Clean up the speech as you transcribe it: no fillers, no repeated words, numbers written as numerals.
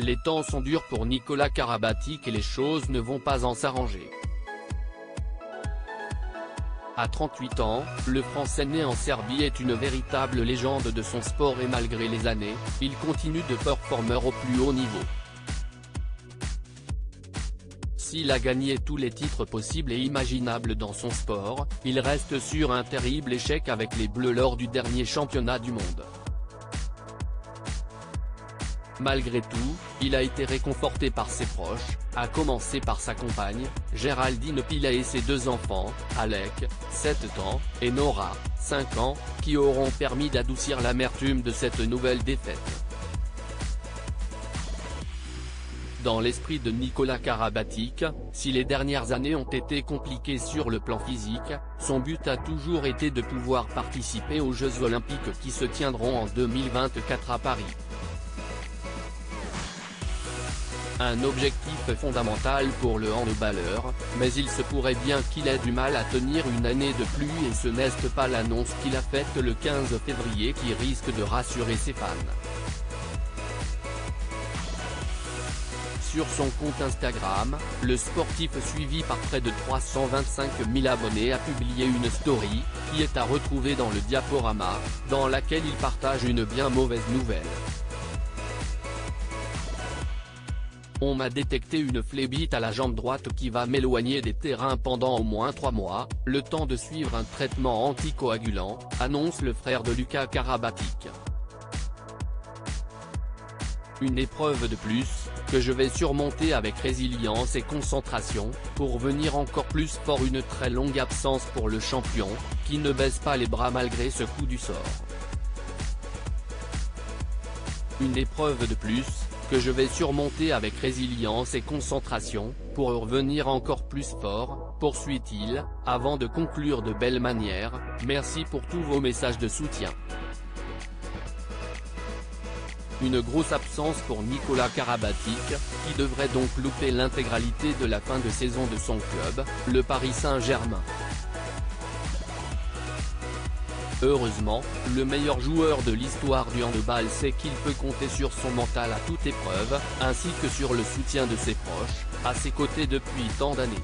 Les temps sont durs pour Nicolas Karabatic et les choses ne vont pas en s'arranger. À 38 ans, le Français né en Serbie est une véritable légende de son sport et malgré les années, il continue de performer au plus haut niveau. S'il a gagné tous les titres possibles et imaginables dans son sport, il reste sur un terrible échec avec les Bleus lors du dernier championnat du monde. Malgré tout, il a été réconforté par ses proches, à commencer par sa compagne, Géraldine Pila et ses deux enfants, Alec, 7 ans, et Nora, 5 ans, qui auront permis d'adoucir l'amertume de cette nouvelle défaite. Dans l'esprit de Nicolas Karabatic, si les dernières années ont été compliquées sur le plan physique, son but a toujours été de pouvoir participer aux Jeux Olympiques qui se tiendront en 2024 à Paris. Un objectif fondamental pour le handballeur, mais il se pourrait bien qu'il ait du mal à tenir une année de plus et ce n'est pas l'annonce qu'il a faite le 15 février qui risque de rassurer ses fans. Sur son compte Instagram, le sportif suivi par près de 325 000 abonnés a publié une story, qui est à retrouver dans le diaporama, dans laquelle il partage une bien mauvaise nouvelle. On m'a détecté une phlébite à la jambe droite qui va m'éloigner des terrains pendant au moins 3 mois, le temps de suivre un traitement anticoagulant, annonce le frère de Lucas Karabatic. Une épreuve de plus, que je vais surmonter avec résilience et concentration, pour revenir encore plus fort. Une très longue absence pour le champion, qui ne baisse pas les bras malgré ce coup du sort. Une épreuve de plus, que je vais surmonter avec résilience et concentration, pour revenir encore plus fort, poursuit-il, avant de conclure de belle manière, merci pour tous vos messages de soutien. Une grosse absence pour Nicolas Karabatic, qui devrait donc louper l'intégralité de la fin de saison de son club, le Paris Saint-Germain. Heureusement, le meilleur joueur de l'histoire du handball sait qu'il peut compter sur son mental à toute épreuve, ainsi que sur le soutien de ses proches, à ses côtés depuis tant d'années.